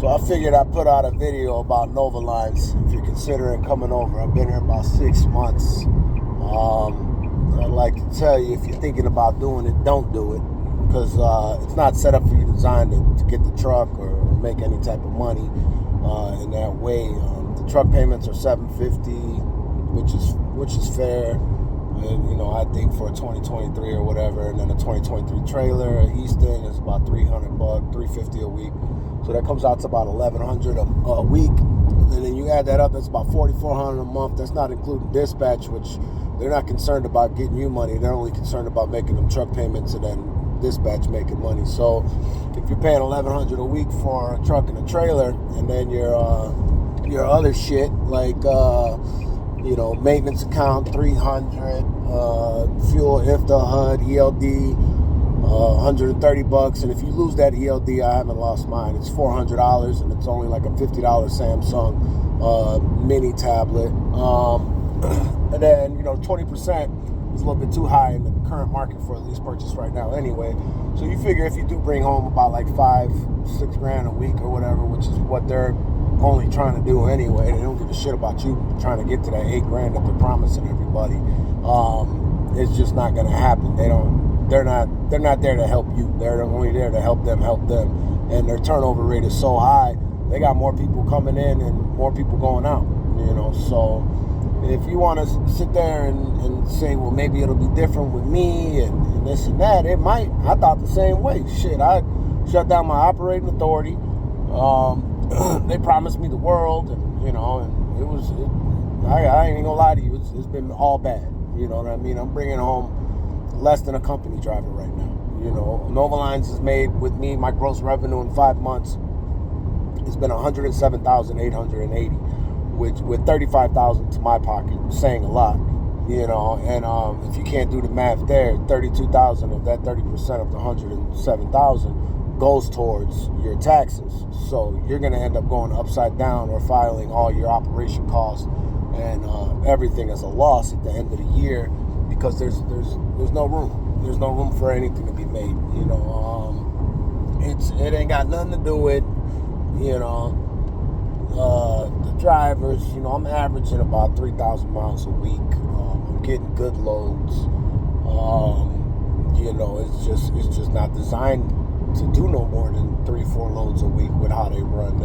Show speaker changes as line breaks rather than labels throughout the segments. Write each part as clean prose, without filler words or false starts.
So I figured I'd put out a video about Nova Lines if you're considering coming over. I've been here about 6 months. I'd like to tell you, if you're thinking about doing it, don't do it, because it's not set up for you designed to get the truck or make any type of money in that way. The truck payments are $750, which is fair. And, you know, I think for a 2023 or whatever, and then a 2023 trailer, Easton is about $300, $350 a week. So that comes out to about $1,100 a week. And then you add that up, that's about $4,400 a month. That's not including dispatch, which they're not concerned about getting you money. They're only concerned about making them truck payments and then dispatch making money. So if you're paying $1,100 a week for a truck and a trailer, and then your other shit like you know, maintenance account $300, fuel, IFTA, HUD, ELD, $130, and if you lose that ELD, I haven't lost mine. It's $400, and it's only like a $50 Samsung mini tablet. And then, you know, 20% is a little bit too high in the current market for a lease purchase right now anyway. So you figure if you do bring home about like $5-6 grand a week or whatever, which is what they're only trying to do anyway, they don't give a shit about you trying to get to that $8 grand that they're promising everybody. It's just not going to happen. They're not there to help you. They're only there to help them. And their turnover rate is so high, they got more people coming in and more people going out, you know. So if you want to sit there and say, well, maybe it'll be different with me and this and that, it might. I thought the same way. Shit, I shut down my operating authority. They promised me the world, and, you know, and I ain't gonna lie to you, it's been all bad. You know what I mean? I'm bringing home less than a company driver right now. You know, Nova Lines has made with me, my gross revenue in 5 months, it's been $107,880, which with $35,000 to my pocket, saying a lot. You know, and if you can't do the math there, $32,000 of that 30% of the $107,000 goes towards your taxes. So you're going to end up going upside down or filing all your operation costs and everything as a loss at the end of the year, because there's no room. There's no room for anything to be made. You know, it ain't got nothing to do with, you know, the drivers. You know, I'm averaging about 3,000 miles a week. I'm getting good loads. You know, it's just not designed to do no more than 3-4 loads a week with how they run.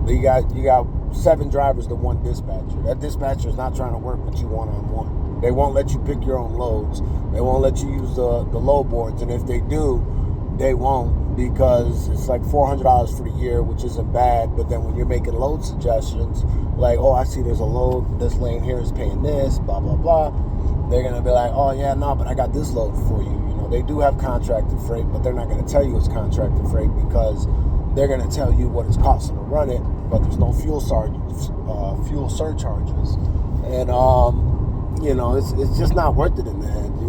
You got 7 drivers to 1 dispatcher. That dispatcher is not trying to work with you one-on-one. They won't let you pick your own loads. They won't let you use the load boards, and if they do, they won't, because it's like $400 for the year, which isn't bad. But then when you're making load suggestions, like, oh, I see there's a load, this lane here is paying this, blah blah blah, they're gonna be like, oh yeah, no, but I got this load for you. They do have contracted freight, but they're not going to tell you it's contracted freight, because they're going to tell you what it's costing to run it, but there's no fuel surcharges. And, you know, it's just not worth it in the end.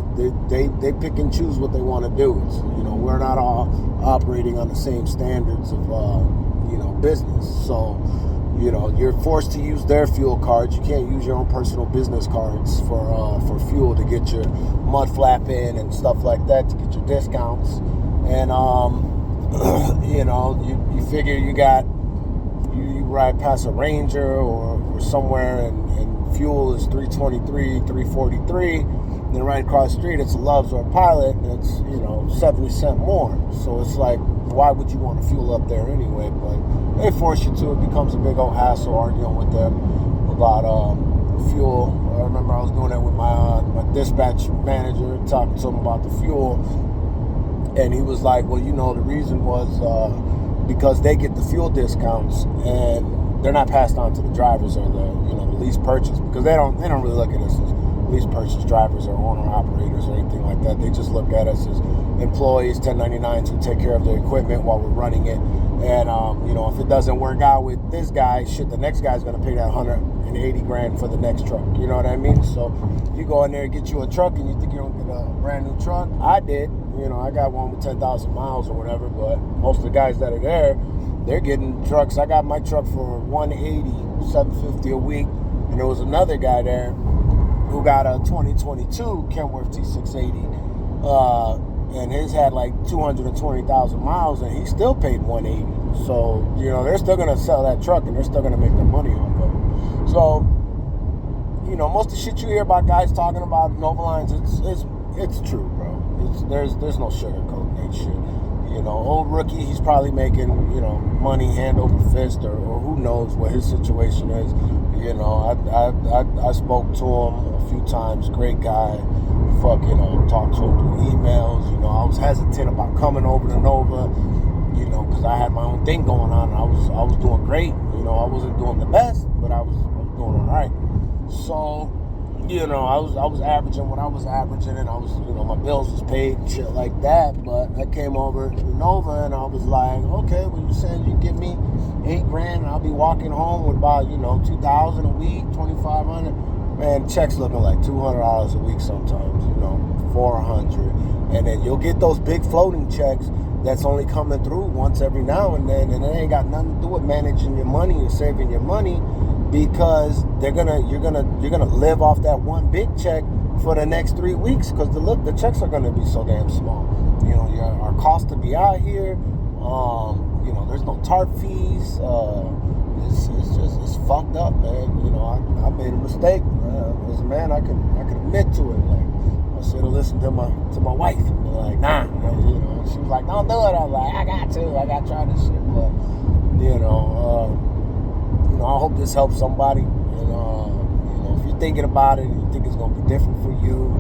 They pick and choose what they want to do. It's, you know, we're not all operating on the same standards of, you know, business. So, you know, you're forced to use their fuel cards. You can't use your own personal business cards for fuel to get your mud flap in and stuff like that, to get your discounts. And you know, you figure you ride past a Ranger or somewhere, and fuel is $3.23, $3.43. Then right across the street, it's a Love's or a Pilot, and it's, you know, 70 cents more. So it's like, why would you want to fuel up there anyway? But they force you to. It becomes a big old hassle arguing with them about fuel. I remember I was doing that with my dispatch manager, talking to him about the fuel, and he was like, well, you know, the reason was because they get the fuel discounts, and they're not passed on to the drivers or the lease purchase, because they don't really look at us as lease purchase drivers or owner operators or anything like that. They just look at us as employees, 1099s, who take care of the equipment while we're running it. And you know, if it doesn't work out with this guy, shit, the next guy's gonna pay that $180 grand for the next truck. You know what I mean? So you go in there and get you a truck, and you think you're gonna get a brand new truck. I did. You know, I got one with 10,000 miles or whatever. But most of the guys that are there, they're getting trucks. I got my truck for $180, $750 a week, and there was another guy there who got a 2022 Kenworth T680, and his had like 220,000 miles, and he still paid 180. So they're still gonna sell that truck, and they're still gonna make their money off of it. So most of the shit you hear about guys talking about Nova Lines, it's true, bro. There's no sugarcoating that shit. Old rookie, he's probably making money hand over fist, or who knows what his situation is. I spoke to him a few times. Great guy. Talked to him through emails. I was hesitant about coming over to Nova, because I had my own thing going on. And I was doing great. I wasn't doing the best, but I was doing all right. So, I was averaging what I was averaging, and I was, my bills was paid and shit like that. But I came over to Nova, and I was like, okay, well, you saying you give me $8,000, and I'll be walking home with about, $2,000 a week, $2,500. Man, checks looking like $200 a week sometimes, $400, and then you'll get those big floating checks that's only coming through once every now and then, and it ain't got nothing to do with managing your money and saving your money, because you're gonna live off that one big check for the next 3 weeks, because the checks are gonna be so damn small. Our cost to be out here, there's no TARP fees. It's fucked up, man. I made a mistake. As a man, I can admit to it. Like, I should have listened to my wife and be like, nah. She was like, don't do it. I was like, I got to try this shit. But I hope this helps somebody. If you're thinking about it and you think it's gonna be different for you,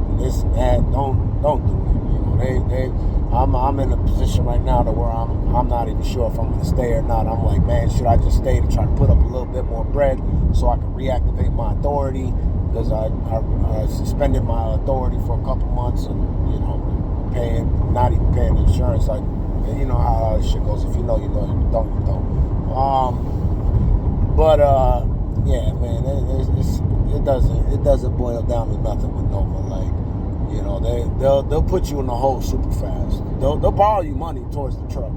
and this and that, don't do it. I'm in a position right now to where I'm not even sure if I'm gonna stay or not. I'm like, man, should I just stay to try to put up a little bit more bread so I can reactivate my authority? Because I suspended my authority for a couple months, and not even paying insurance. Like, you know how shit goes. If you know, you know. If you don't, you don't. Yeah, man, it doesn't boil down to nothing with Nova. Like, they'll put you in the hole super fast. They'll borrow you money towards the truck.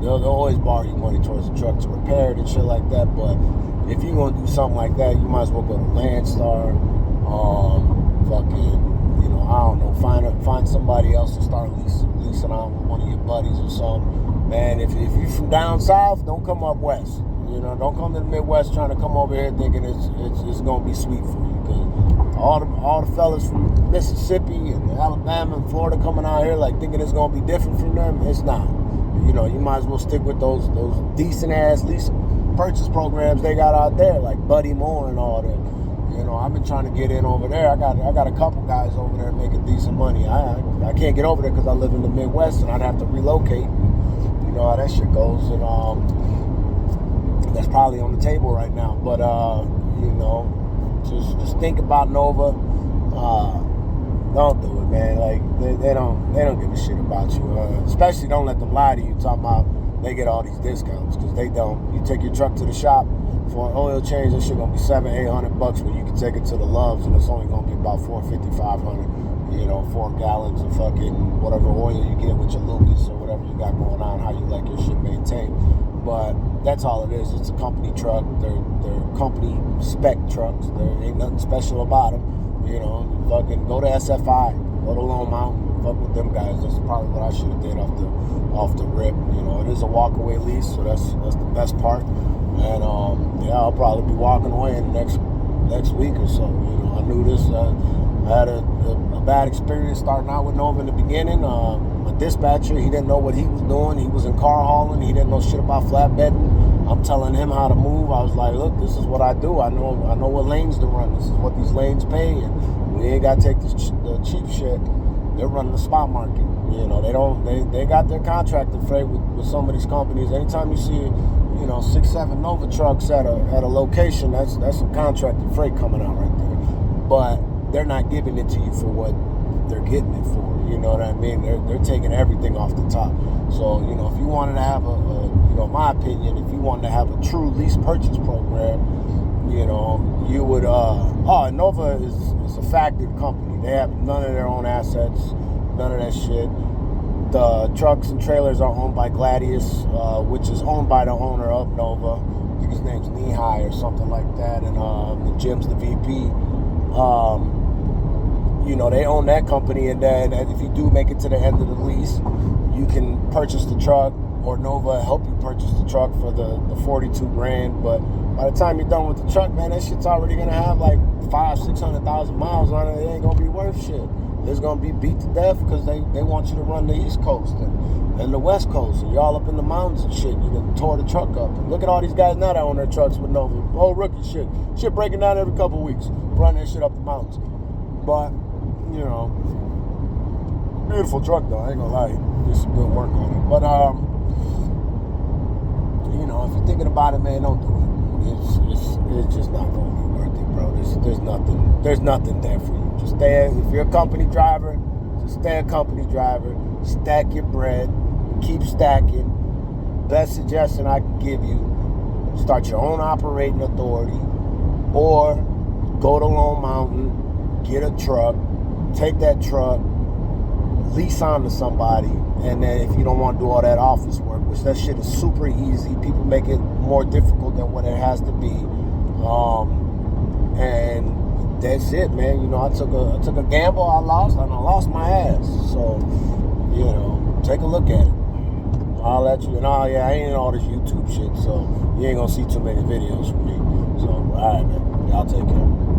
They'll always borrow you money towards the truck to repair it and shit like that. But if you're gonna do something like that, you might as well go to Landstar. I don't know, find somebody else to start leasing on with one of your buddies or something. Man, if you're from down south, don't come up west. Don't come to the Midwest trying to come over here thinking it's gonna be sweet for you. Because all the fellas from Mississippi and Alabama and Florida coming out here like thinking it's gonna be different from them, it's not. You might as well stick with those decent ass lease purchase programs they got out there, like Buddy Moore and all that. I've been trying to get in over there. I got a couple guys over there making decent money. I can't get over there because I live in the Midwest and I'd have to relocate. You know how that shit goes, and that's probably on the table right now. But just think about Nova. Don't do it, man. Like they don't give a shit about you. Especially don't let them lie to you talking about they get all these discounts, because they don't. You take your truck to the shop for an oil change, that shit gonna be $700-800, when you can take it to the Loves and it's only gonna be about $450-500. 4 gallons of fucking whatever oil you get with your Lucas or whatever you got going on, how you like your shit maintained. But that's all it is. It's a company truck. They're company spec trucks. There ain't nothing special about them. Fucking go to SFI, go to Lone Mountain, fuck with them guys. That's probably what I should have did off the rip. It is a walkaway lease, so that's the best part. And I'll probably be walking away in the next week or so. I knew this. I had a bad experience starting out with Nova in the beginning. A dispatcher, he didn't know what he was doing. He was in car hauling. He didn't know shit about flatbedding. I'm telling him how to move. I was like, look, this is what I do. I know what lanes to run. This is what these lanes pay, and we ain't got to take the cheap shit. They're running the spot market. They got their contracted freight with some of these companies. Anytime you see 6-7 Nova trucks at a location, that's some contracted freight coming out right there. But they're not giving it to you for what they're getting it for. You know what I mean? They're taking everything off the top. So, if you wanted to have my opinion, if you wanted to have a true lease purchase program, you would, Nova is a factored company. They have none of their own assets, none of that shit. The trucks and trailers are owned by Gladius, which is owned by the owner of Nova. I think his name's Nehigh or something like that. And Jim's the VP. you know, they own that company, and then if you do make it to the end of the lease, you can purchase the truck, or Nova help you purchase the truck for the 42 grand. But by the time you're done with the truck, man, that shit's already gonna have like 500,000-600,000 miles on it. It ain't gonna be worth shit. It's gonna be beat to death because they want you to run the East Coast and the West Coast, and y'all up in the mountains and shit. You done tore the truck up. And look at all these guys now that own their trucks with Nova. Old rookie shit breaking down every couple weeks, running that shit up the mountains. But you know, beautiful truck though. I ain't gonna lie, did some good work on it. But you know, if you're thinking about it, man, don't do it. It's just not gonna be worth it, bro. There's nothing there for you. Just stay. If you're a company driver, just stay a company driver. Stack your bread. Keep stacking. Best suggestion I can give you: start your own operating authority, or go to Lone Mountain, get a truck, take that truck, lease on to somebody, and then if you don't want to do all that office work, which that shit is super easy, people make it more difficult than what it has to be. And that's it, man. You know, I took a gamble, I lost my ass. So, you know, take a look at it. I'll let you, and I ain't in all this YouTube shit, so you ain't gonna see too many videos from me. So, all right, man. Y'all take care.